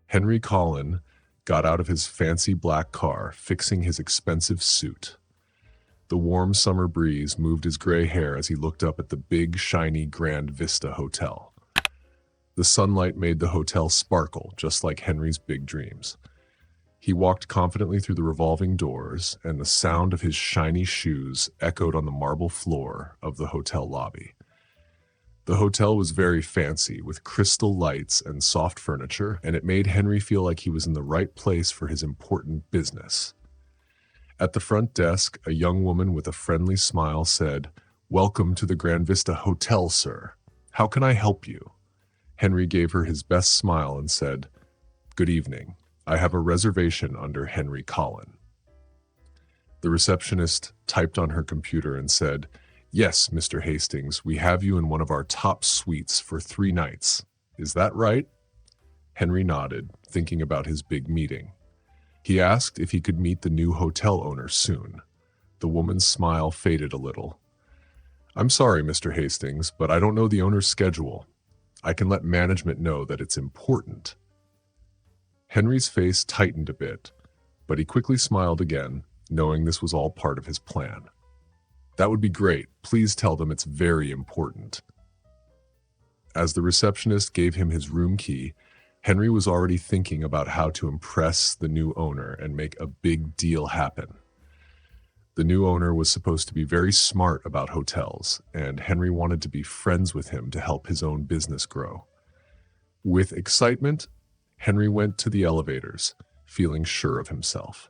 Henry Collin got out of his fancy black car, fixing his expensive suit. The warm summer breeze moved his gray hair as he looked up at the big, shiny Grand Vista Hotel. The sunlight made the hotel sparkle, just like Henry's big dreams. He walked confidently through the revolving doors, and the sound of his shiny shoes echoed on the marble floor of the hotel lobby. The hotel was very fancy, with crystal lights and soft furniture, and it made Henry feel like he was in the right place for his important business. At the front desk, a young woman with a friendly smile said, "Welcome to the Grand Vista Hotel, sir. How can I help you?" Henry gave her his best smile and said, "Good evening. I have a reservation under Henry Collin." The receptionist typed on her computer and said, "Yes, Mr. Hastings, we have you in one of our top suites for 3 nights. Is that right?" Henry nodded, thinking about his big meeting. He asked if he could meet the new hotel owner soon. The woman's smile faded a little. "I'm sorry, Mr. Hastings, but I don't know the owner's schedule. I can let management know that it's important." Henry's face tightened a bit, but he quickly smiled again, knowing this was all part of his plan. "That would be great. Please tell them it's very important." As the receptionist gave him his room key, Henry was already thinking about how to impress the new owner and make a big deal happen. The new owner was supposed to be very smart about hotels, and Henry wanted to be friends with him to help his own business grow. With excitement, Henry went to the elevators, feeling sure of himself.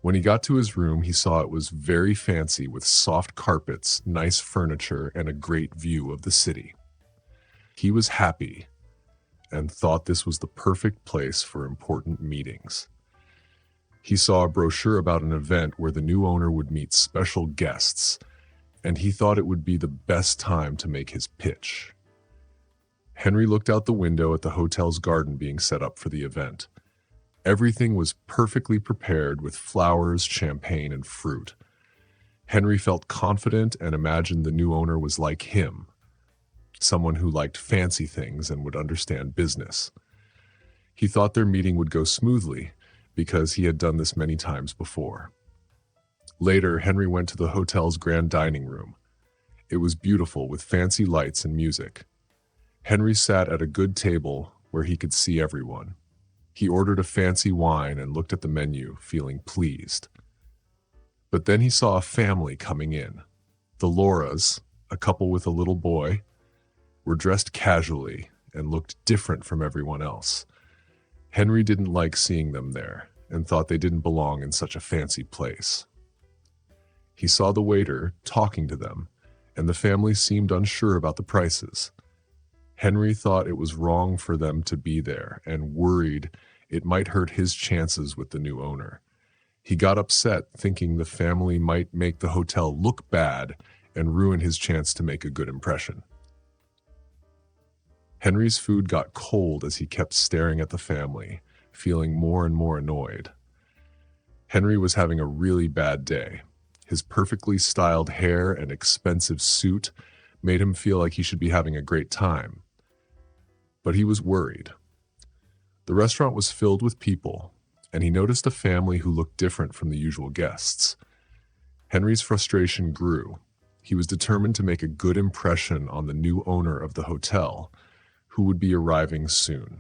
When he got to his room, he saw it was very fancy with soft carpets, nice furniture, and a great view of the city. He was happy and thought this was the perfect place for important meetings. He saw a brochure about an event where the new owner would meet special guests, and he thought it would be the best time to make his pitch. Henry looked out the window at the hotel's garden being set up for the event. Everything was perfectly prepared with flowers, champagne, and fruit. Henry felt confident and imagined the new owner was like him, someone who liked fancy things and would understand business. He thought their meeting would go smoothly because he had done this many times before. Later, Henry went to the hotel's grand dining room. It was beautiful with fancy lights and music. Henry sat at a good table where he could see everyone. He ordered a fancy wine and looked at the menu, feeling pleased. But then he saw a family coming in. The Lauras, a couple with a little boy, were dressed casually and looked different from everyone else. Henry didn't like seeing them there and thought they didn't belong in such a fancy place. He saw the waiter talking to them, and the family seemed unsure about the prices. Henry thought it was wrong for them to be there and worried it might hurt his chances with the new owner. He got upset thinking the family might make the hotel look bad and ruin his chance to make a good impression. Henry's food got cold as he kept staring at the family, feeling more and more annoyed. Henry was having a really bad day. His perfectly styled hair and expensive suit made him feel like he should be having a great time. But he was worried. The restaurant was filled with people, and he noticed a family who looked different from the usual guests. Henry's frustration grew. He was determined to make a good impression on the new owner of the hotel, who would be arriving soon.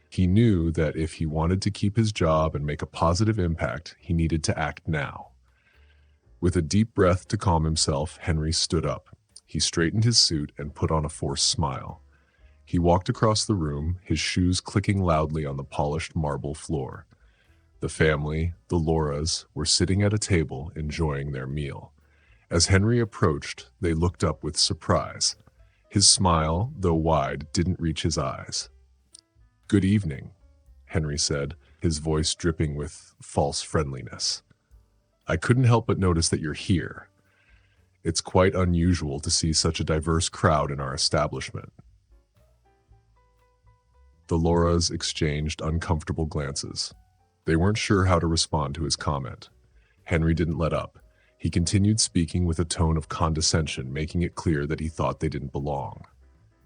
He knew that if he wanted to keep his job and make a positive impact, he needed to act now. With a deep breath to calm himself, Henry stood up. He straightened his suit and put on a forced smile. He walked across the room, his shoes clicking loudly on the polished marble floor. The family, the Lauras, were sitting at a table enjoying their meal. As Henry approached, they looked up with surprise. His smile, though wide, didn't reach his eyes. "Good evening," Henry said, his voice dripping with false friendliness. "I couldn't help but notice that you're here. It's quite unusual to see such a diverse crowd in our establishment." The Lauras exchanged uncomfortable glances. They weren't sure how to respond to his comment. Henry didn't let up. He continued speaking with a tone of condescension, making it clear that he thought they didn't belong.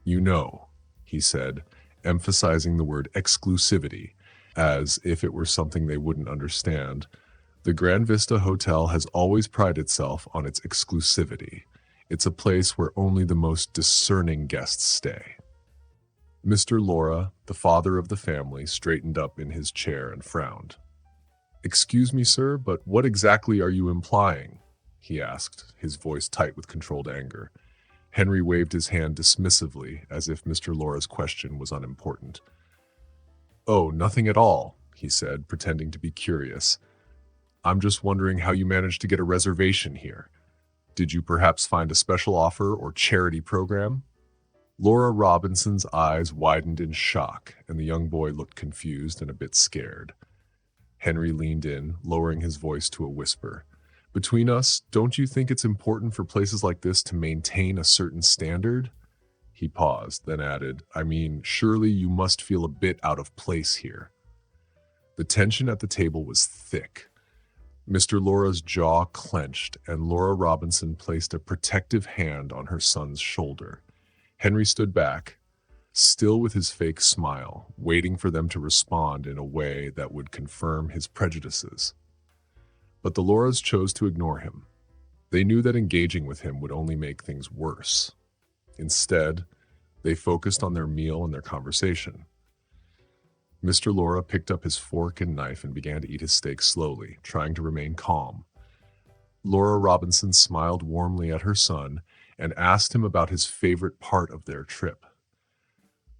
"You know," he said, emphasizing the word exclusivity, as if it were something they wouldn't understand. The Grand Vista Hotel has always prided itself on its exclusivity. It's a place where only the most discerning guests stay. Mr. Laura, the father of the family, straightened up in his chair and frowned. "Excuse me, sir, but what exactly are you implying?" he asked, his voice tight with controlled anger. Henry waved his hand dismissively, as if Mr. Laura's question was unimportant. "Oh, nothing at all," he said, pretending to be curious. "I'm just wondering how you managed to get a reservation here. Did you perhaps find a special offer or charity program?" Laura Robinson's eyes widened in shock, and the young boy looked confused and a bit scared. Henry leaned in, lowering his voice to a whisper. "Between us, don't you think it's important for places like this to maintain a certain standard?" He paused, then added, "I mean, surely you must feel a bit out of place here." The tension at the table was thick. Mr. Laura's jaw clenched, and Laura Robinson placed a protective hand on her son's shoulder. Henry stood back, still with his fake smile, waiting for them to respond in a way that would confirm his prejudices. But the Lauras chose to ignore him. They knew that engaging with him would only make things worse. Instead, they focused on their meal and their conversation. Mr. Laura picked up his fork and knife and began to eat his steak slowly, trying to remain calm. Laura Robinson smiled warmly at her son and asked him about his favorite part of their trip.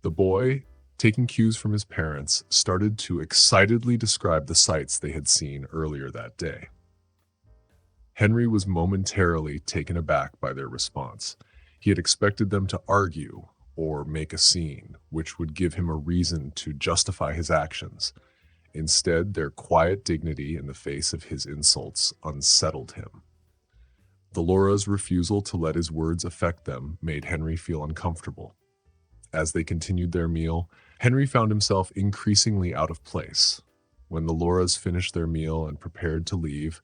The boy, taking cues from his parents, started to excitedly describe the sights they had seen earlier that day. Henry was momentarily taken aback by their response. He had expected them to argue or make a scene, which would give him a reason to justify his actions. Instead, their quiet dignity in the face of his insults unsettled him. The Laura's refusal to let his words affect them made Henry feel uncomfortable. As they continued their meal, Henry found himself increasingly out of place. When the Lauras finished their meal and prepared to leave,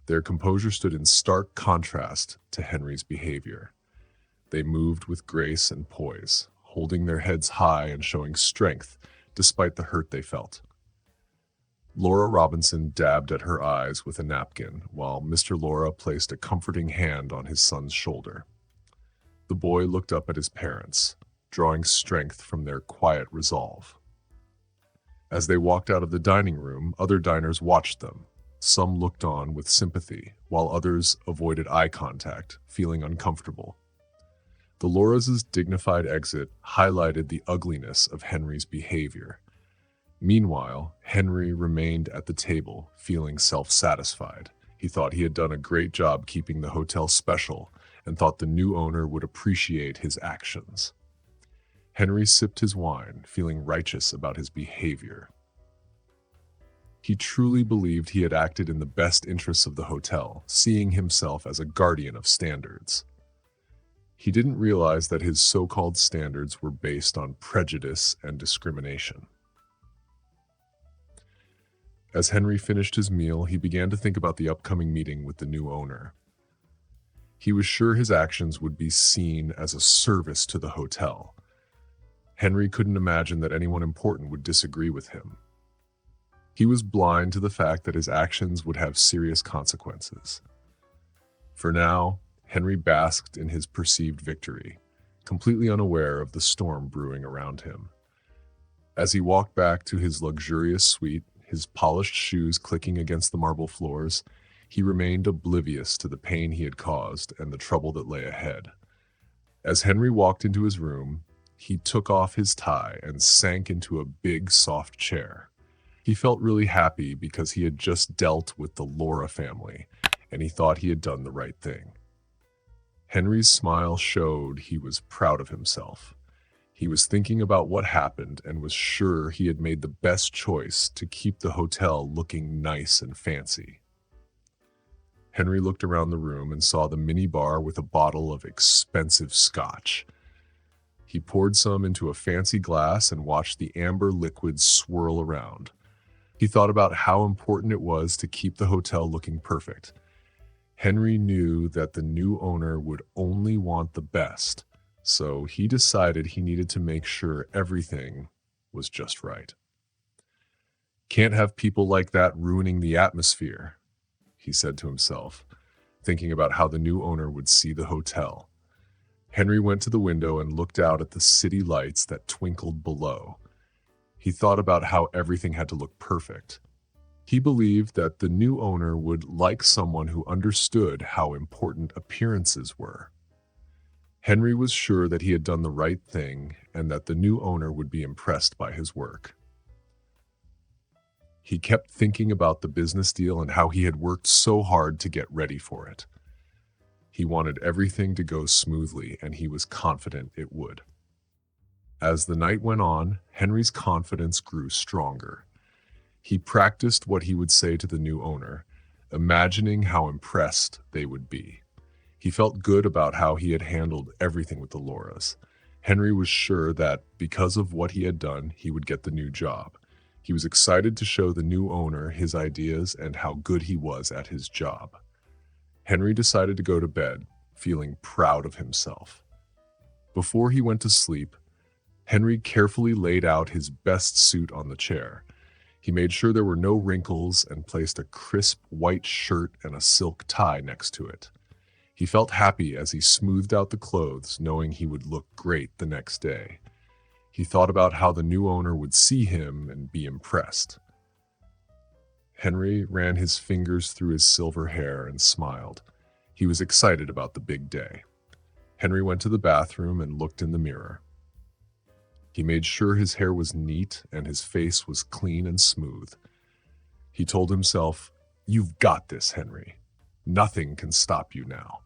their composure stood in stark contrast to Henry's behavior. They moved with grace and poise, holding their heads high and showing strength despite the hurt they felt. Laura Robinson dabbed at her eyes with a napkin, while Mr. Laura placed a comforting hand on his son's shoulder. The boy looked up at his parents, drawing strength from their quiet resolve. As they walked out of the dining room, other diners watched them. Some looked on with sympathy, while others avoided eye contact, feeling uncomfortable. The Lauras' dignified exit highlighted the ugliness of Henry's behavior. Meanwhile, Henry remained at the table, feeling self-satisfied. He thought he had done a great job keeping the hotel special and thought the new owner would appreciate his actions. Henry sipped his wine, feeling righteous about his behavior. He truly believed he had acted in the best interests of the hotel, seeing himself as a guardian of standards. He didn't realize that his so-called standards were based on prejudice and discrimination. As Henry finished his meal, he began to think about the upcoming meeting with the new owner. He was sure his actions would be seen as a service to the hotel. Henry couldn't imagine that anyone important would disagree with him. He was blind to the fact that his actions would have serious consequences. For now, Henry basked in his perceived victory, completely unaware of the storm brewing around him. As he walked back to his luxurious suite, his polished shoes clicking against the marble floors, he remained oblivious to the pain he had caused and the trouble that lay ahead. As Henry walked into his room, he took off his tie and sank into a big, soft chair. He felt really happy because he had just dealt with the Laura family, and he thought he had done the right thing. Henry's smile showed he was proud of himself. He was thinking about what happened and was sure he had made the best choice to keep the hotel looking nice and fancy. Henry looked around the room and saw the mini bar with a bottle of expensive scotch. He poured some into a fancy glass and watched the amber liquid swirl around. He thought about how important it was to keep the hotel looking perfect. Henry knew that the new owner would only want the best, so he decided he needed to make sure everything was just right. Can't have people like that ruining the atmosphere, he said to himself, thinking about how the new owner would see the hotel. Henry went to the window and looked out at the city lights that twinkled below. He thought about how everything had to look perfect. He believed that the new owner would like someone who understood how important appearances were. Henry was sure that he had done the right thing and that the new owner would be impressed by his work. He kept thinking about the business deal and how he had worked so hard to get ready for it. He wanted everything to go smoothly, and he was confident it would. As the night went on, Henry's confidence grew stronger. He practiced what he would say to the new owner, imagining how impressed they would be. He felt good about how he had handled everything with the Lauras. Henry was sure that because of what he had done, he would get the new job. He was excited to show the new owner his ideas and how good he was at his job. Henry decided to go to bed, feeling proud of himself. Before he went to sleep, Henry carefully laid out his best suit on the chair. He made sure there were no wrinkles and placed a crisp white shirt and a silk tie next to it. He felt happy as he smoothed out the clothes, knowing he would look great the next day. He thought about how the new owner would see him and be impressed. Henry ran his fingers through his silver hair and smiled. He was excited about the big day. Henry went to the bathroom and looked in the mirror. He made sure his hair was neat and his face was clean and smooth. He told himself, "You've got this, Henry. Nothing can stop you now."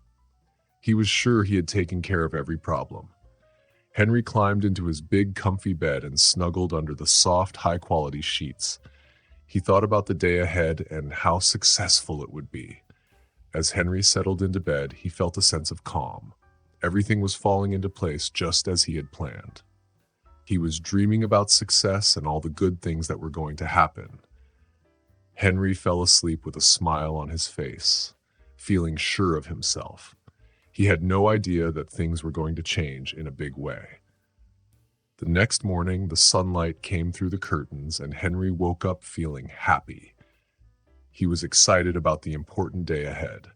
He was sure he had taken care of every problem. Henry climbed into his big, comfy bed and snuggled under the soft, high-quality sheets. He thought about the day ahead and how successful it would be. As Henry settled into bed, he felt a sense of calm. Everything was falling into place just as he had planned. He was dreaming about success and all the good things that were going to happen. Henry fell asleep with a smile on his face, feeling sure of himself. He had no idea that things were going to change in a big way. The next morning, the sunlight came through the curtains, and Henry woke up feeling happy. He was excited about the important day ahead.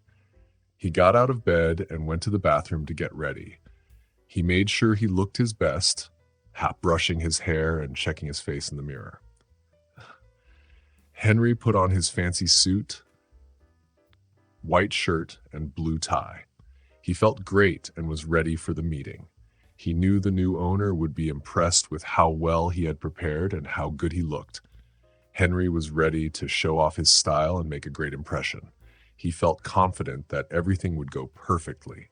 He got out of bed and went to the bathroom to get ready. He made sure he looked his best, brushing his hair and checking his face in the mirror. Henry put on his fancy suit, white shirt, and blue tie. He felt great and was ready for the meeting. He knew the new owner would be impressed with how well he had prepared and how good he looked. Henry was ready to show off his style and make a great impression. He felt confident that everything would go perfectly.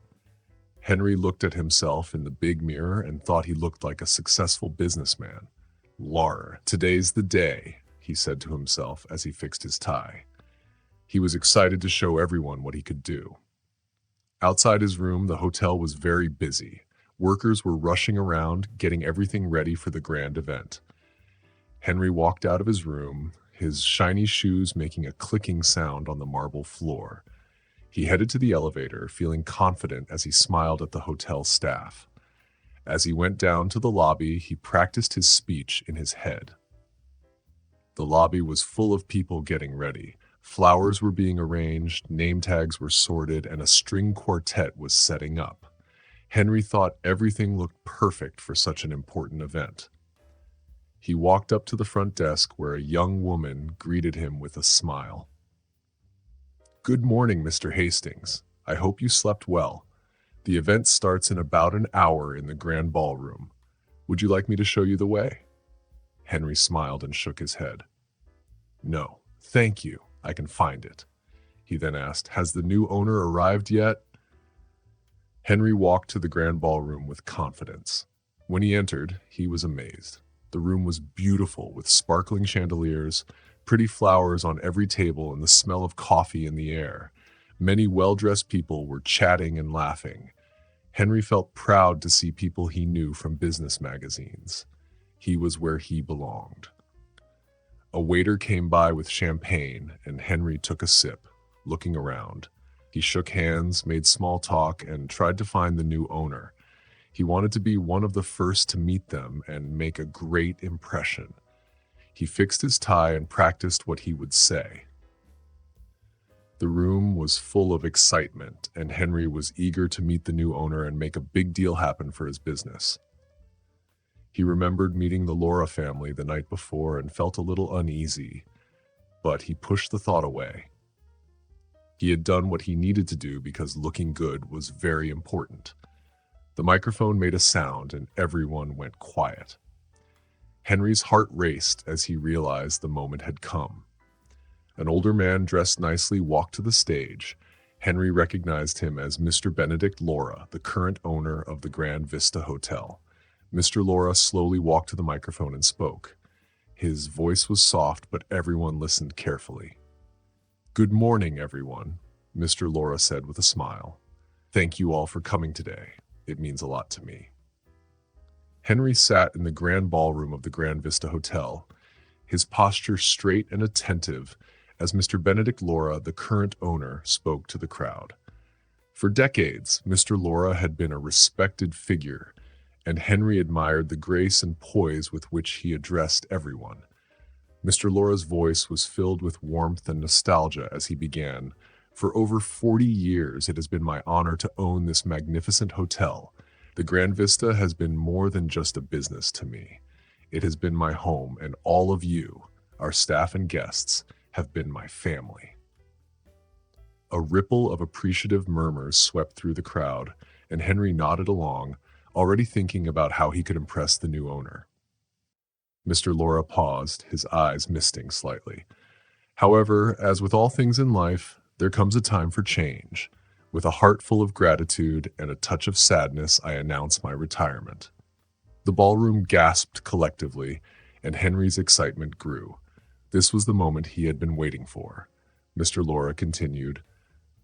Henry looked at himself in the big mirror and thought he looked like a successful businessman. "Lar, today's the day," he said to himself as he fixed his tie. He was excited to show everyone what he could do. Outside his room, the hotel was very busy. Workers were rushing around, getting everything ready for the grand event. Henry walked out of his room, his shiny shoes making a clicking sound on the marble floor. He headed to the elevator, feeling confident as he smiled at the hotel staff. As he went down to the lobby, he practiced his speech in his head. The lobby was full of people getting ready. Flowers were being arranged, name tags were sorted, and a string quartet was setting up. Henry thought everything looked perfect for such an important event. He walked up to the front desk where a young woman greeted him with a smile. "Good morning, Mr. Hastings. I hope you slept well. The event starts in about an hour in the grand ballroom. Would you like me to show you the way?" Henry smiled and shook his head. "No, thank you. I can find it." He then asked, "Has the new owner arrived yet?" Henry walked to the grand ballroom with confidence. When he entered, he was amazed. The room was beautiful with sparkling chandeliers, pretty flowers on every table, and the smell of coffee in the air. Many well-dressed people were chatting and laughing. Henry felt proud to see people he knew from business magazines. He was where he belonged. A waiter came by with champagne, and Henry took a sip, looking around. He shook hands, made small talk, and tried to find the new owner. He wanted to be one of the first to meet them and make a great impression. He fixed his tie and practiced what he would say. The room was full of excitement, and Henry was eager to meet the new owner and make a big deal happen for his business. He remembered meeting the Laura family the night before and felt a little uneasy, but he pushed the thought away. He had done what he needed to do because looking good was very important. The microphone made a sound and everyone went quiet. Henry's heart raced as he realized the moment had come. An older man dressed nicely walked to the stage. Henry recognized him as Mr. Benedict Laura, the current owner of the Grand Vista Hotel. Mr. Laura slowly walked to the microphone and spoke. His voice was soft, but everyone listened carefully. "Good morning, everyone," Mr. Laura said with a smile. "Thank you all for coming today. It means a lot to me." Henry sat in the grand ballroom of the Grand Vista Hotel, his posture straight and attentive as Mr. Benedict Laura, the current owner, spoke to the crowd. For decades, Mr. Laura had been a respected figure, and Henry admired the grace and poise with which he addressed everyone. Mr. Laura's voice was filled with warmth and nostalgia as he began. "For over 40 years, it has been my honor to own this magnificent hotel. The Grand Vista has been more than just a business to me. It has been my home, and all of you, our staff and guests, have been my family." A ripple of appreciative murmurs swept through the crowd, and Henry nodded along, already thinking about how he could impress the new owner. Mr. Laura paused, his eyes misting slightly. "However, as with all things in life, there comes a time for change. With a heart full of gratitude and a touch of sadness, I announce my retirement." The ballroom gasped collectively, and Henry's excitement grew. This was the moment he had been waiting for. Mr. Laura continued,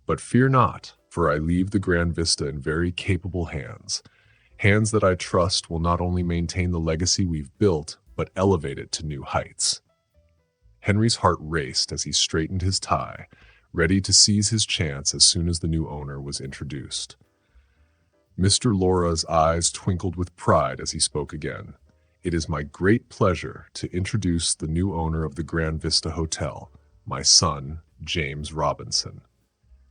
"But fear not, for I leave the Grand Vista in very capable hands. Hands that I trust will not only maintain the legacy we've built, but elevate it to new heights." Henry's heart raced as he straightened his tie, ready to seize his chance as soon as the new owner was introduced. Mr. Laura's eyes twinkled with pride as he spoke again. "It is my great pleasure to introduce the new owner of the Grand Vista Hotel, my son, James Robinson."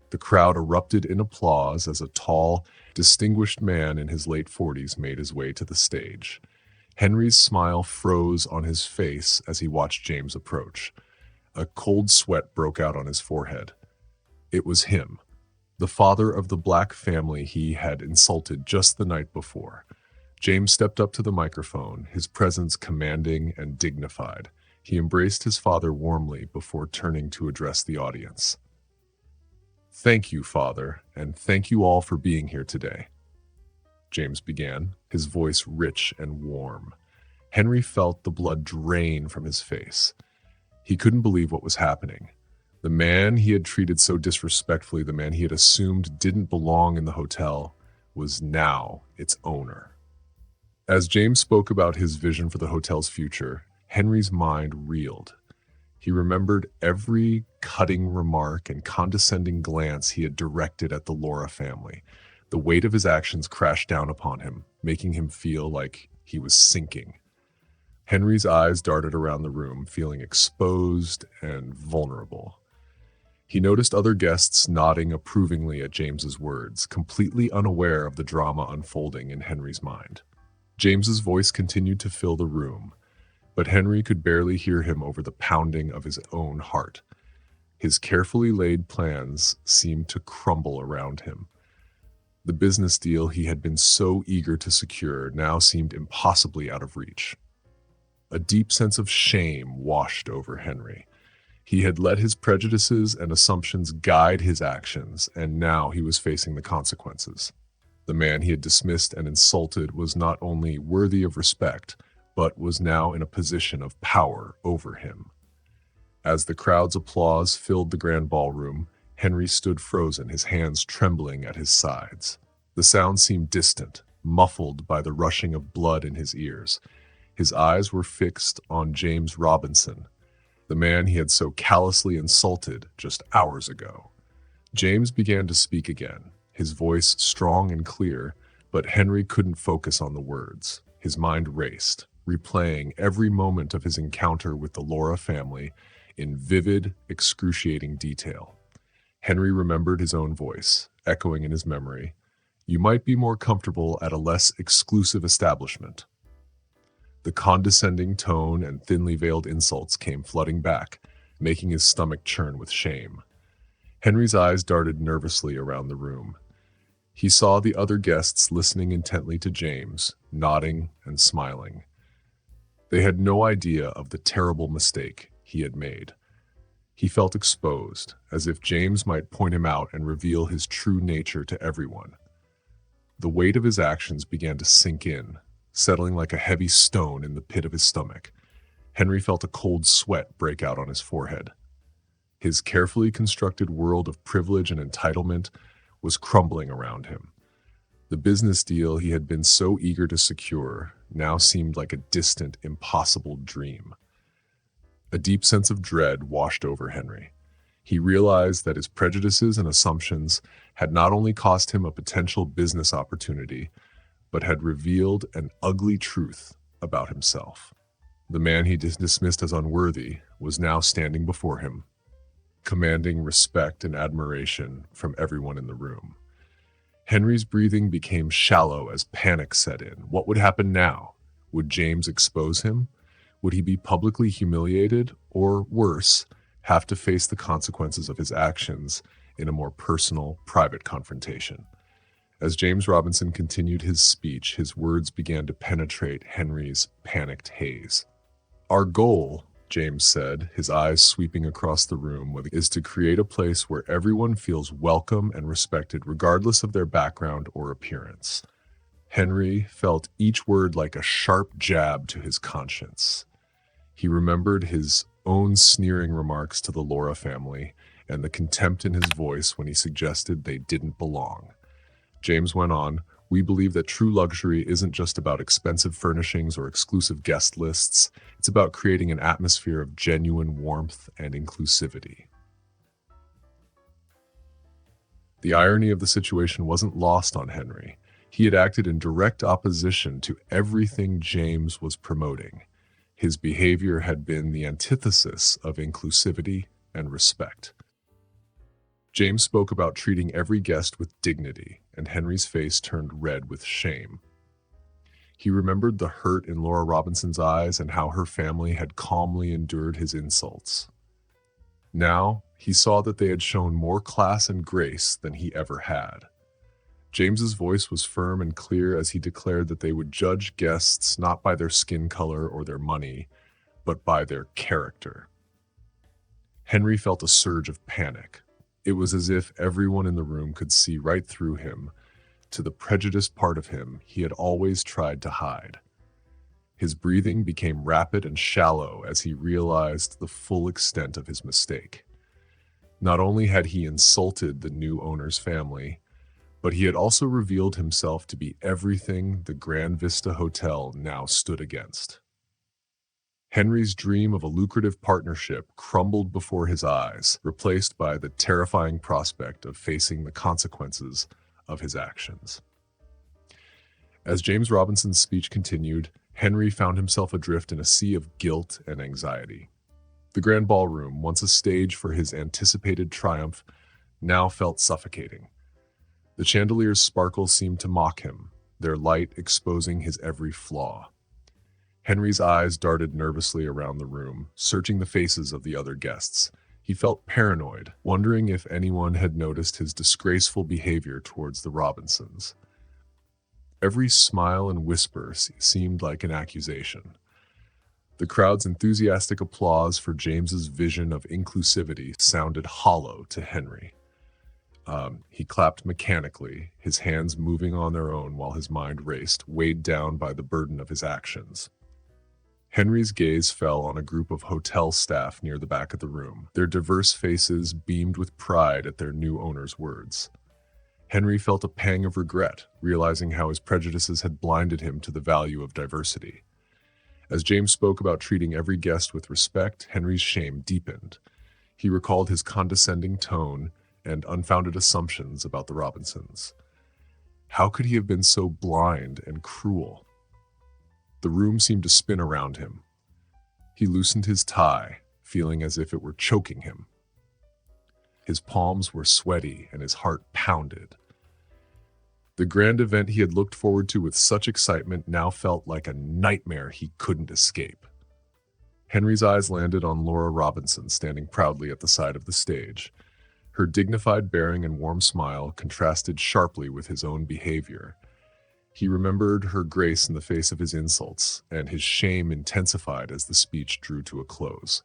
The crowd erupted in applause as a tall, distinguished man in his late 40s made his way to the stage. Henry's smile froze on his face as he watched James approach. A cold sweat broke out on his forehead. It was him, the father of the black family he had insulted just the night before. James stepped up to the microphone, his presence commanding and dignified. He embraced his father warmly before turning to address the audience. "Thank you, Father, and thank you all for being here today," James began, his voice rich and warm. Henry felt the blood drain from his face. He couldn't believe what was happening. The man he had treated so disrespectfully, the man he had assumed didn't belong in the hotel, was now its owner. As James spoke about his vision for the hotel's future, Henry's mind reeled. He remembered every cutting remark and condescending glance he had directed at the Laura family. The weight of his actions crashed down upon him, making him feel like he was sinking. Henry's eyes darted around the room, feeling exposed and vulnerable. He noticed other guests nodding approvingly at James's words, completely unaware of the drama unfolding in Henry's mind. James's voice continued to fill the room, but Henry could barely hear him over the pounding of his own heart. His carefully laid plans seemed to crumble around him. The business deal he had been so eager to secure now seemed impossibly out of reach. A deep sense of shame washed over Henry. He had let his prejudices and assumptions guide his actions, and now he was facing the consequences. The man he had dismissed and insulted was not only worthy of respect, but was now in a position of power over him. As the crowd's applause filled the grand ballroom, Henry stood frozen, his hands trembling at his sides. The sound seemed distant, muffled by the rushing of blood in his ears. His eyes were fixed on James Robinson, the man he had so callously insulted just hours ago. James began to speak again, his voice strong and clear, But Henry couldn't focus on the words. His mind raced, replaying every moment of his encounter with the Laura family in vivid, excruciating detail. Henry remembered his own voice, echoing in his memory, "You might be more comfortable at a less exclusive establishment." The condescending tone and thinly veiled insults came flooding back, making his stomach churn with shame. Henry's eyes darted nervously around the room. He saw the other guests listening intently to James, nodding and smiling. They had no idea of the terrible mistake he had made. He felt exposed, as if James might point him out and reveal his true nature to everyone. The weight of his actions began to sink in, settling like a heavy stone in the pit of his stomach. Henry felt a cold sweat break out on his forehead. His carefully constructed world of privilege and entitlement was crumbling around him. The business deal he had been so eager to secure now seemed like a distant, impossible dream. A deep sense of dread washed over Henry. He realized that his prejudices and assumptions had not only cost him a potential business opportunity, but had revealed an ugly truth about himself. The man he dismissed as unworthy was now standing before him, commanding respect and admiration from everyone in the room. Henry's breathing became shallow as panic set in. What would happen now? Would James expose him? Would he be publicly humiliated, or worse, have to face the consequences of his actions in a more personal, private confrontation? As James Robinson continued his speech, his words began to penetrate Henry's panicked haze. "Our goal," James said, his eyes sweeping across the room, "is to create a place where everyone feels welcome and respected regardless of their background or appearance." Henry felt each word like a sharp jab to his conscience. He remembered his own sneering remarks to the Laura family and the contempt in his voice when he suggested they didn't belong. James went on, "We believe that true luxury isn't just about expensive furnishings or exclusive guest lists. It's about creating an atmosphere of genuine warmth and inclusivity." The irony of the situation wasn't lost on Henry. He had acted in direct opposition to everything James was promoting. His behavior had been the antithesis of inclusivity and respect. James spoke about treating every guest with dignity, and Henry's face turned red with shame. He remembered the hurt in Laura Robinson's eyes and how her family had calmly endured his insults. Now, he saw that they had shown more class and grace than he ever had. James's voice was firm and clear as he declared that they would judge guests not by their skin color or their money, but by their character. Henry felt a surge of panic. It was as if everyone in the room could see right through him, to the prejudiced part of him he had always tried to hide. His breathing became rapid and shallow as he realized the full extent of his mistake. Not only had he insulted the new owner's family, but he had also revealed himself to be everything the Grand Vista Hotel now stood against. Henry's dream of a lucrative partnership crumbled before his eyes, replaced by the terrifying prospect of facing the consequences of his actions. As James Robinson's speech continued, Henry found himself adrift in a sea of guilt and anxiety. The grand ballroom, once a stage for his anticipated triumph, now felt suffocating. The chandelier's sparkle seemed to mock him, their light exposing his every flaw. Henry's eyes darted nervously around the room, searching the faces of the other guests. He felt paranoid, wondering if anyone had noticed his disgraceful behavior towards the Robinsons. Every smile and whisper seemed like an accusation. The crowd's enthusiastic applause for James's vision of inclusivity sounded hollow to Henry. He clapped mechanically, his hands moving on their own while his mind raced, weighed down by the burden of his actions. Henry's gaze fell on a group of hotel staff near the back of the room. Their diverse faces beamed with pride at their new owner's words. Henry felt a pang of regret, realizing how his prejudices had blinded him to the value of diversity. As James spoke about treating every guest with respect, Henry's shame deepened. He recalled his condescending tone and unfounded assumptions about the Robinsons. How could he have been so blind and cruel? The room seemed to spin around him. He loosened his tie, feeling as if it were choking him. His palms were sweaty and his heart pounded. The grand event he had looked forward to with such excitement now felt like a nightmare he couldn't escape. Henry's eyes landed on Laura Robinson standing proudly at the side of the stage. Her dignified bearing and warm smile contrasted sharply with his own behavior. He remembered her grace in the face of his insults, and his shame intensified as the speech drew to a close.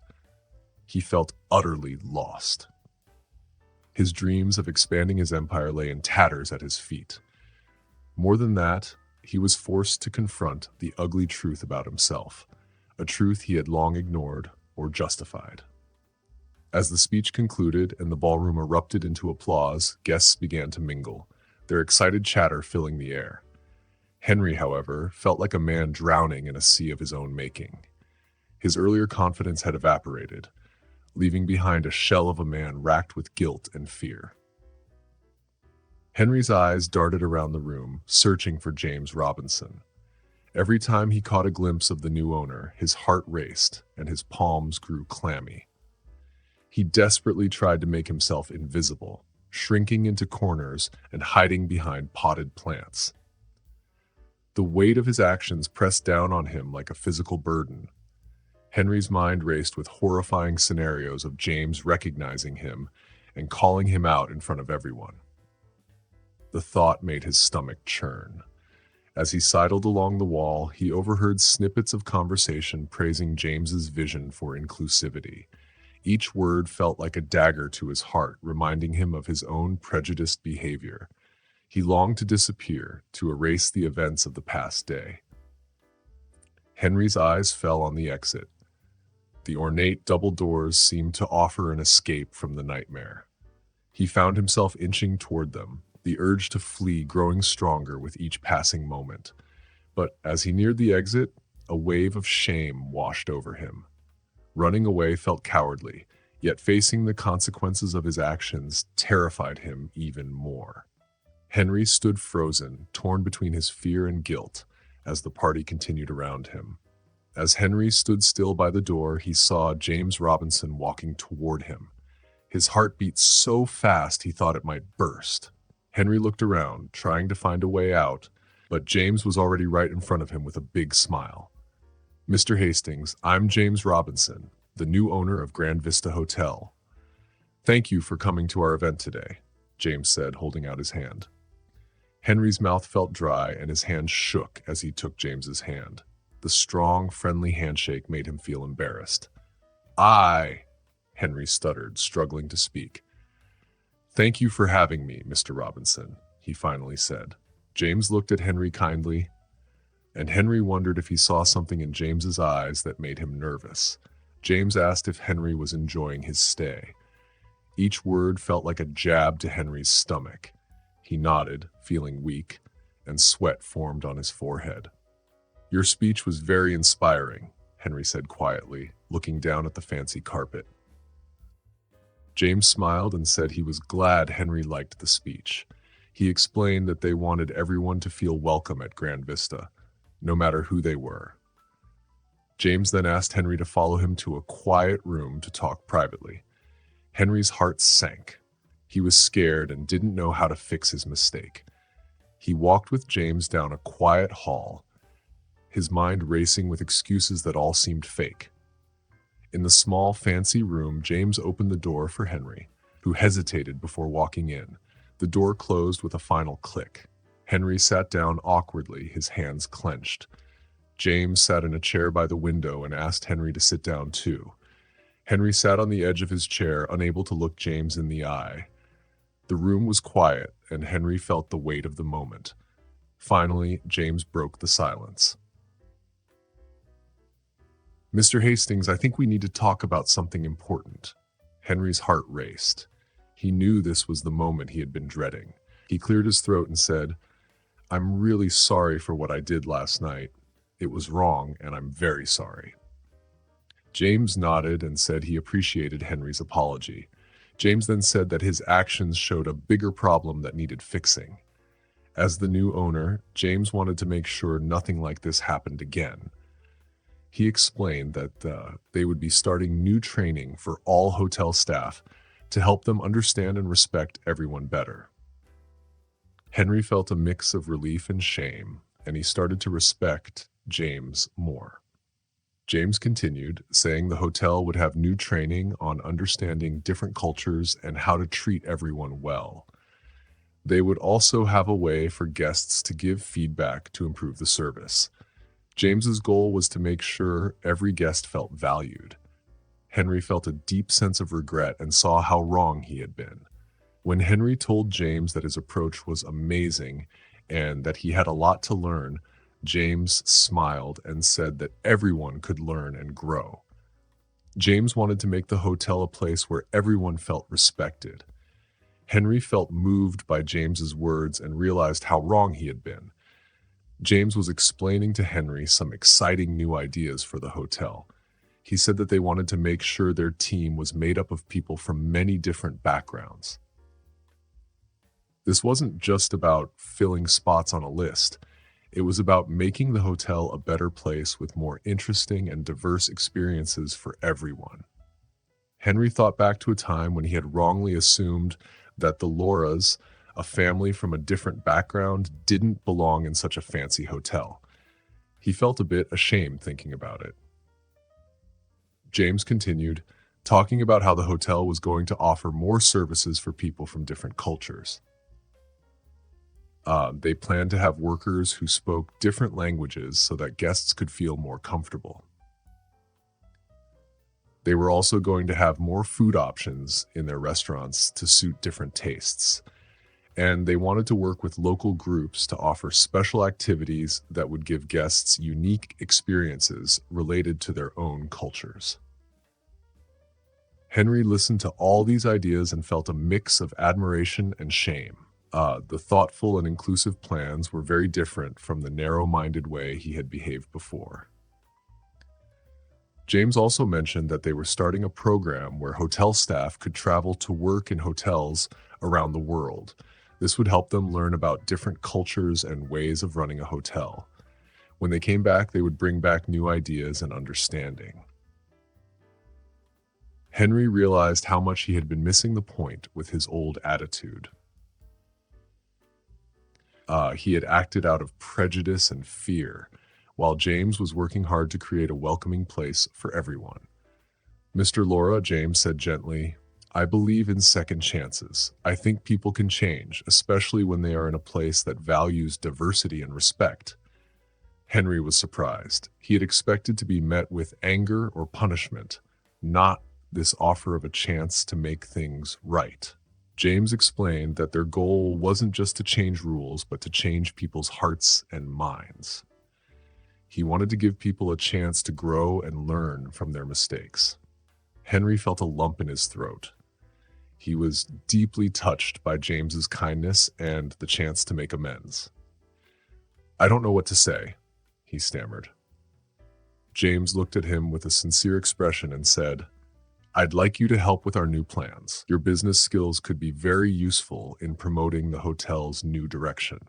He felt utterly lost. His dreams of expanding his empire lay in tatters at his feet. More than that, he was forced to confront the ugly truth about himself, a truth he had long ignored or justified. As the speech concluded and the ballroom erupted into applause, guests began to mingle, their excited chatter filling the air. Henry, however, felt like a man drowning in a sea of his own making. His earlier confidence had evaporated, leaving behind a shell of a man racked with guilt and fear. Henry's eyes darted around the room, searching for James Robinson. Every time he caught a glimpse of the new owner, his heart raced and his palms grew clammy. He desperately tried to make himself invisible, shrinking into corners and hiding behind potted plants. The weight of his actions pressed down on him like a physical burden. Henry's mind raced with horrifying scenarios of James recognizing him and calling him out in front of everyone. The thought made his stomach churn. As he sidled along the wall, he overheard snippets of conversation praising James's vision for inclusivity. Each word felt like a dagger to his heart, reminding him of his own prejudiced behavior. He longed to disappear, to erase the events of the past day. Henry's eyes fell on the exit. The ornate double doors seemed to offer an escape from the nightmare. He found himself inching toward them, the urge to flee growing stronger with each passing moment. But as he neared the exit, a wave of shame washed over him. Running away felt cowardly, yet facing the consequences of his actions terrified him even more. Henry stood frozen, torn between his fear and guilt, as the party continued around him. As Henry stood still by the door, he saw James Robinson walking toward him. His heart beat so fast he thought it might burst. Henry looked around, trying to find a way out, but James was already right in front of him with a big smile. "Mr. Hastings, I'm James Robinson, the new owner of Grand Vista Hotel. Thank you for coming to our event today," James said, holding out his hand. Henry's mouth felt dry and his hand shook as he took James's hand. The strong, friendly handshake made him feel embarrassed. Henry stuttered, struggling to speak. "Thank you for having me, Mr. Robinson," he finally said. James looked at Henry kindly, and Henry wondered if he saw something in James's eyes that made him nervous. James asked if Henry was enjoying his stay. Each word felt like a jab to Henry's stomach. He nodded, feeling weak, and sweat formed on his forehead. "Your speech was very inspiring," Henry said quietly, looking down at the fancy carpet. James smiled and said he was glad Henry liked the speech. He explained that they wanted everyone to feel welcome at Grand Vista, no matter who they were. James then asked Henry to follow him to a quiet room to talk privately. Henry's heart sank. He was scared and didn't know how to fix his mistake. He walked with James down a quiet hall, his mind racing with excuses that all seemed fake. In the small, fancy room, James opened the door for Henry, who hesitated before walking in. The door closed with a final click. Henry sat down awkwardly, his hands clenched. James sat in a chair by the window and asked Henry to sit down too. Henry sat on the edge of his chair, unable to look James in the eye. The room was quiet, and Henry felt the weight of the moment. Finally, James broke the silence. "Mr. Hastings, I think we need to talk about something important." Henry's heart raced. He knew this was the moment he had been dreading. He cleared his throat and said, "I'm really sorry for what I did last night. It was wrong, and I'm very sorry." James nodded and said he appreciated Henry's apology. James then said that his actions showed a bigger problem that needed fixing. As the new owner, James wanted to make sure nothing like this happened again. He explained that they would be starting new training for all hotel staff to help them understand and respect everyone better. Henry felt a mix of relief and shame, and he started to respect James more. James continued, saying the hotel would have new training on understanding different cultures and how to treat everyone well. They would also have a way for guests to give feedback to improve the service. James's goal was to make sure every guest felt valued. Henry felt a deep sense of regret and saw how wrong he had been. When Henry told James that his approach was amazing and that he had a lot to learn, James smiled and said that everyone could learn and grow. James wanted to make the hotel a place where everyone felt respected. Henry felt moved by James's words and realized how wrong he had been. James was explaining to Henry some exciting new ideas for the hotel. He said that they wanted to make sure their team was made up of people from many different backgrounds. This wasn't just about filling spots on a list. It was about making the hotel a better place with more interesting and diverse experiences for everyone. Henry thought back to a time when he had wrongly assumed that the Lauras, a family from a different background, didn't belong in such a fancy hotel. He felt a bit ashamed thinking about it. James continued, talking about how the hotel was going to offer more services for people from different cultures. They planned to have workers who spoke different languages so that guests could feel more comfortable. They were also going to have more food options in their restaurants to suit different tastes. And they wanted to work with local groups to offer special activities that would give guests unique experiences related to their own cultures. Henry listened to all these ideas and felt a mix of admiration and shame. The thoughtful and inclusive plans were very different from the narrow-minded way he had behaved before. James also mentioned that they were starting a program where hotel staff could travel to work in hotels around the world. This would help them learn about different cultures and ways of running a hotel. When they came back, they would bring back new ideas and understanding. Henry realized how much he had been missing the point with his old attitude. He had acted out of prejudice and fear, while James was working hard to create a welcoming place for everyone. "Mr. Laura," James said gently, "I believe in second chances. I think people can change, especially when they are in a place that values diversity and respect." Henry was surprised. He had expected to be met with anger or punishment, not this offer of a chance to make things right. James explained that their goal wasn't just to change rules, but to change people's hearts and minds. He wanted to give people a chance to grow and learn from their mistakes. Henry felt a lump in his throat. He was deeply touched by James's kindness and the chance to make amends. "I don't know what to say," he stammered. James looked at him with a sincere expression and said, "I'd like you to help with our new plans. Your business skills could be very useful in promoting the hotel's new direction."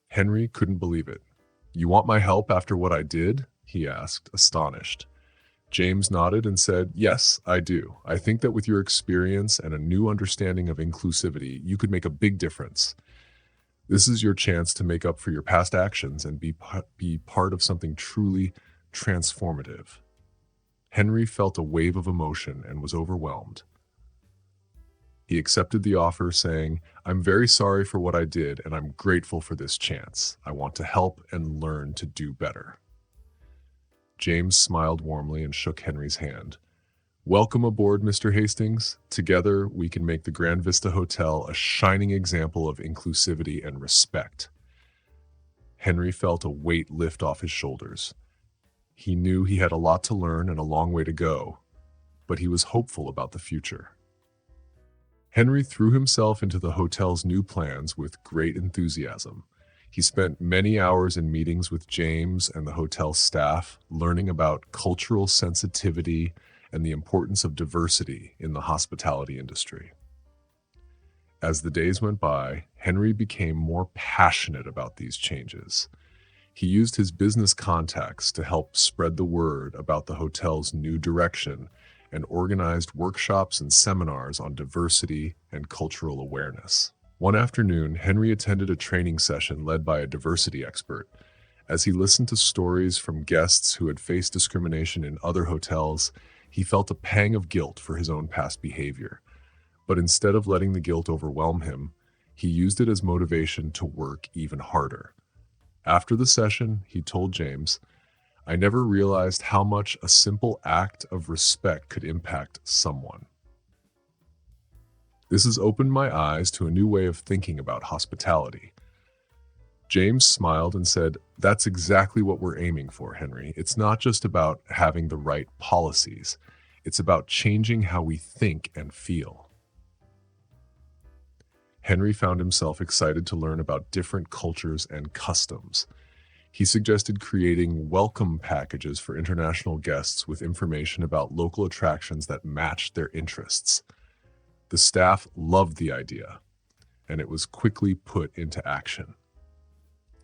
Henry couldn't believe it. "You want my help after what I did?" he asked, astonished. James nodded and said, "Yes, I do. I think that with your experience and a new understanding of inclusivity, you could make a big difference. This is your chance to make up for your past actions and be part of something truly transformative." Henry felt a wave of emotion and was overwhelmed. He accepted the offer, saying, "I'm very sorry for what I did, and I'm grateful for this chance. I want to help and learn to do better." James smiled warmly and shook Henry's hand. "Welcome aboard, Mr. Hastings. Together, we can make the Grand Vista Hotel a shining example of inclusivity and respect." Henry felt a weight lift off his shoulders. He knew he had a lot to learn and a long way to go, but he was hopeful about the future. Henry threw himself into the hotel's new plans with great enthusiasm. He spent many hours in meetings with James and the hotel staff, learning about cultural sensitivity and the importance of diversity in the hospitality industry. As the days went by, Henry became more passionate about these changes. He used his business contacts to help spread the word about the hotel's new direction and organized workshops and seminars on diversity and cultural awareness. One afternoon, Henry attended a training session led by a diversity expert. As he listened to stories from guests who had faced discrimination in other hotels, he felt a pang of guilt for his own past behavior. But instead of letting the guilt overwhelm him, he used it as motivation to work even harder. After the session, he told James, "I never realized how much a simple act of respect could impact someone. This has opened my eyes to a new way of thinking about hospitality." James smiled and said, "That's exactly what we're aiming for, Henry. It's not just about having the right policies. It's about changing how we think and feel." Henry found himself excited to learn about different cultures and customs. He suggested creating welcome packages for international guests with information about local attractions that matched their interests. The staff loved the idea, and it was quickly put into action.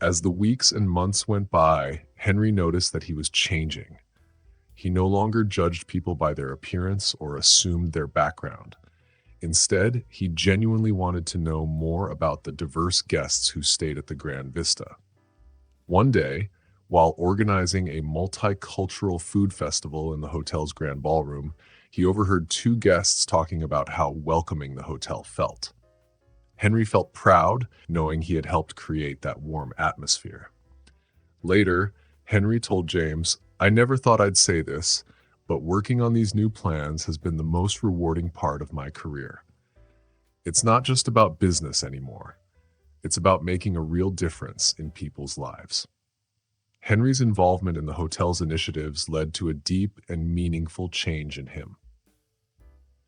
As the weeks and months went by, Henry noticed that he was changing. He no longer judged people by their appearance or assumed their background. Instead, he genuinely wanted to know more about the diverse guests who stayed at the Grand Vista. One day, while organizing a multicultural food festival in the hotel's grand ballroom, he overheard two guests talking about how welcoming the hotel felt. Henry felt proud, knowing he had helped create that warm atmosphere. Later, Henry told James, "I never thought I'd say this, but working on these new plans has been the most rewarding part of my career. It's not just about business anymore. It's about making a real difference in people's lives." Henry's involvement in the hotel's initiatives led to a deep and meaningful change in him.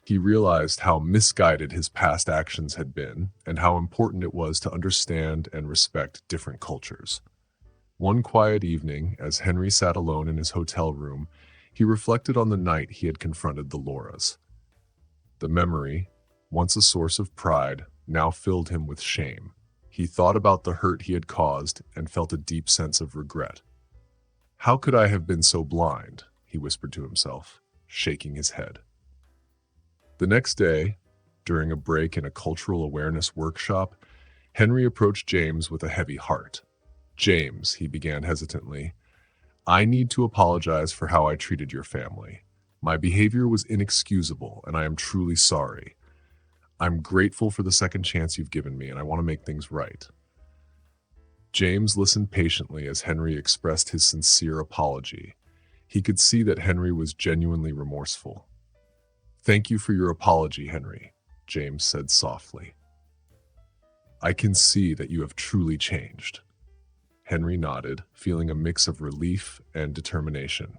He realized how misguided his past actions had been and how important it was to understand and respect different cultures. One quiet evening, as Henry sat alone in his hotel room, he reflected on the night he had confronted the Lauras. The memory, once a source of pride, now filled him with shame. He thought about the hurt he had caused and felt a deep sense of regret. "How could I have been so blind?" he whispered to himself, shaking his head. The next day, during a break in a cultural awareness workshop, Henry approached James with a heavy heart. "James," he began hesitantly, "I need to apologize for how I treated your family. My behavior was inexcusable, and I am truly sorry. I'm grateful for the second chance you've given me, and I want to make things right." James listened patiently as Henry expressed his sincere apology. He could see that Henry was genuinely remorseful. "Thank you for your apology, Henry," James said softly. "I can see that you have truly changed." Henry nodded, feeling a mix of relief and determination.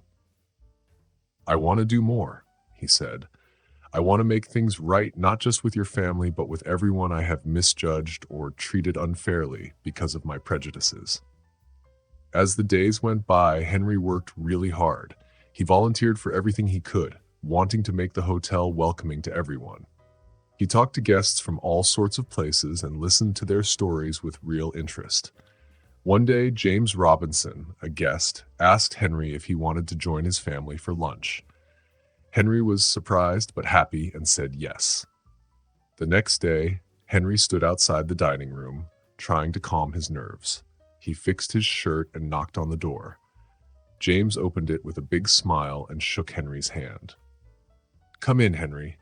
"I want to do more," he said. "I want to make things right, not just with your family, but with everyone I have misjudged or treated unfairly because of my prejudices." As the days went by, Henry worked really hard. He volunteered for everything he could, wanting to make the hotel welcoming to everyone. He talked to guests from all sorts of places and listened to their stories with real interest. One day, James Robinson, a guest, asked Henry if he wanted to join his family for lunch. Henry was surprised but happy and said yes. The next day, Henry stood outside the dining room, trying to calm his nerves. He fixed his shirt and knocked on the door. James opened it with a big smile and shook Henry's hand. "Come in, Henry.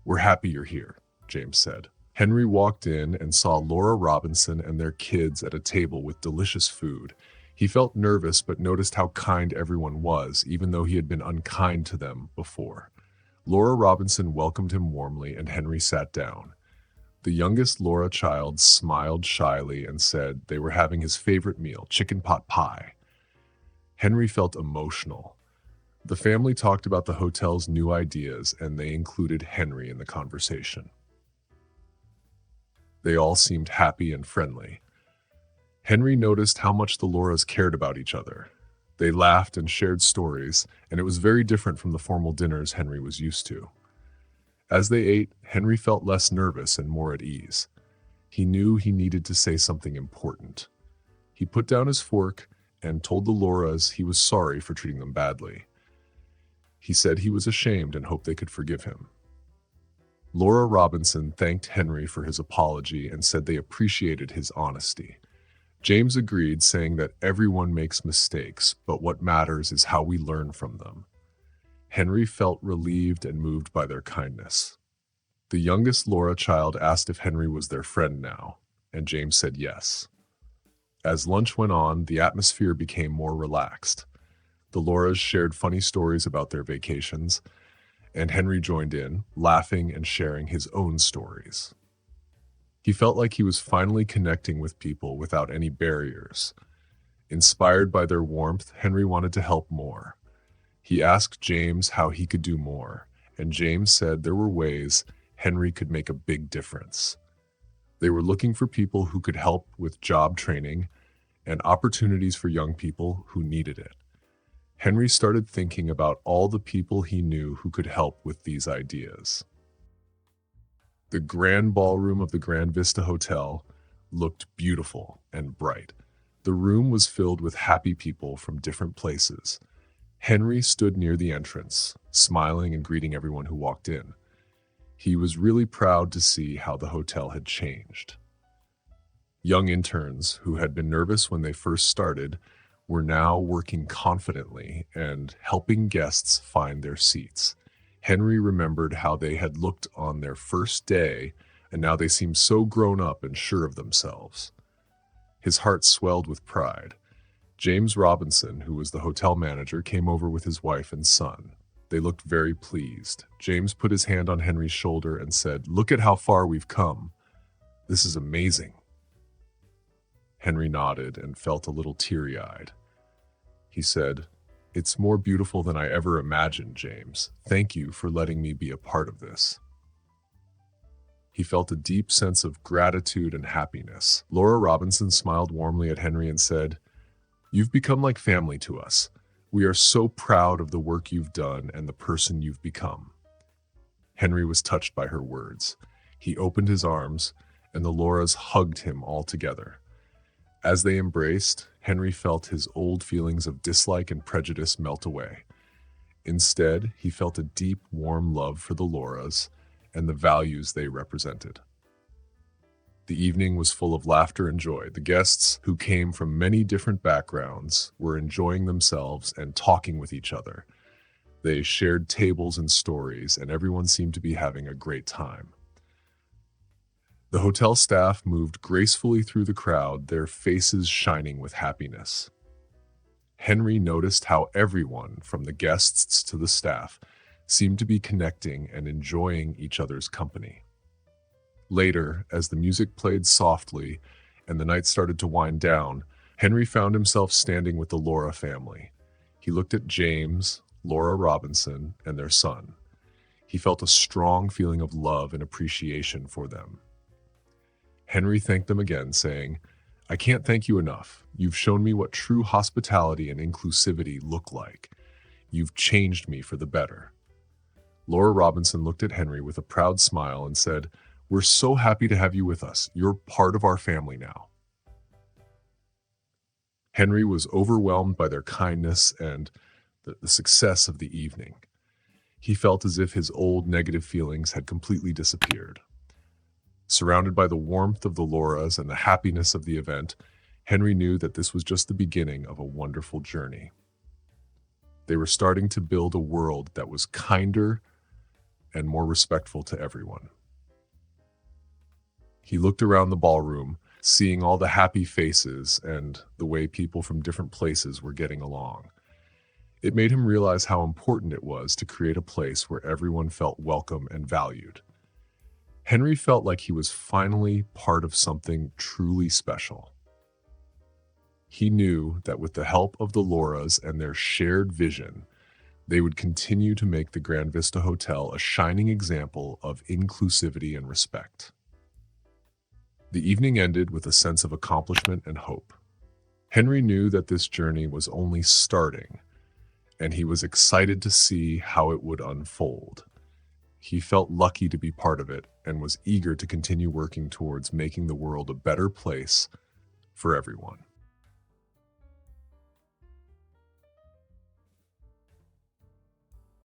We're happy you're here," James said. Henry walked in and saw Laura Robinson and their kids at a table with delicious food. He felt nervous but noticed how kind everyone was, even though he had been unkind to them before. Laura Robinson welcomed him warmly and Henry sat down. The youngest Laura child smiled shyly and said they were having his favorite meal, chicken pot pie. Henry felt emotional. The family talked about the hotel's new ideas and they included Henry in the conversation. They all seemed happy and friendly. Henry noticed how much the Lauras cared about each other. They laughed and shared stories, and it was very different from the formal dinners Henry was used to. As they ate, Henry felt less nervous and more at ease. He knew he needed to say something important. He put down his fork and told the Lauras he was sorry for treating them badly. He said he was ashamed and hoped they could forgive him. Laura Robinson thanked Henry for his apology and said they appreciated his honesty. James agreed, saying that everyone makes mistakes, but what matters is how we learn from them. Henry felt relieved and moved by their kindness. The youngest Laura child asked if Henry was their friend now, and James said yes. As lunch went on, the atmosphere became more relaxed. The Lauras shared funny stories about their vacations, and Henry joined in, laughing and sharing his own stories. He felt like he was finally connecting with people without any barriers. Inspired by their warmth, Henry wanted to help more. He asked James how he could do more, and James said there were ways Henry could make a big difference. They were looking for people who could help with job training and opportunities for young people who needed it. Henry started thinking about all the people he knew who could help with these ideas. The grand ballroom of the Grand Vista Hotel looked beautiful and bright. The room was filled with happy people from different places. Henry stood near the entrance, smiling and greeting everyone who walked in. He was really proud to see how the hotel had changed. Young interns who had been nervous when they first started were now working confidently and helping guests find their seats. Henry remembered how they had looked on their first day, and now they seemed so grown up and sure of themselves. His heart swelled with pride. James Robinson, who was the hotel manager, came over with his wife and son. They looked very pleased. James put his hand on Henry's shoulder and said, "Look at how far we've come. This is amazing." Henry nodded and felt a little teary-eyed. He said, "It's more beautiful than I ever imagined, James. Thank you for letting me be a part of this." He felt a deep sense of gratitude and happiness. Laura Robinson smiled warmly at Henry and said, "You've become like family to us. We are so proud of the work you've done and the person you've become." Henry was touched by her words. He opened his arms, and the Lauras hugged him all together. As they embraced, Henry felt his old feelings of dislike and prejudice melt away. Instead, he felt a deep, warm love for the Lauras and the values they represented. The evening was full of laughter and joy. The guests, who came from many different backgrounds, were enjoying themselves and talking with each other. They shared tables and stories, and everyone seemed to be having a great time. The hotel staff moved gracefully through the crowd, their faces shining with happiness. Henry noticed how everyone, from the guests to the staff, seemed to be connecting and enjoying each other's company. Later, as the music played softly and the night started to wind down, Henry found himself standing with the Laura family. He looked at James, Laura Robinson, and their son. He felt a strong feeling of love and appreciation for them. Henry thanked them again, saying, "I can't thank you enough. You've shown me what true hospitality and inclusivity look like. You've changed me for the better." Laura Robinson looked at Henry with a proud smile and said, "We're so happy to have you with us. You're part of our family now." Henry was overwhelmed by their kindness and the success of the evening. He felt as if his old negative feelings had completely disappeared. Surrounded by the warmth of the Lauras and the happiness of the event, Henry knew that this was just the beginning of a wonderful journey. They were starting to build a world that was kinder and more respectful to everyone. He looked around the ballroom, seeing all the happy faces and the way people from different places were getting along. It made him realize how important it was to create a place where everyone felt welcome and valued. Henry felt like he was finally part of something truly special. He knew that with the help of the Lauras and their shared vision, they would continue to make the Grand Vista Hotel a shining example of inclusivity and respect. The evening ended with a sense of accomplishment and hope. Henry knew that this journey was only starting, and he was excited to see how it would unfold. He felt lucky to be part of it and was eager to continue working towards making the world a better place for everyone.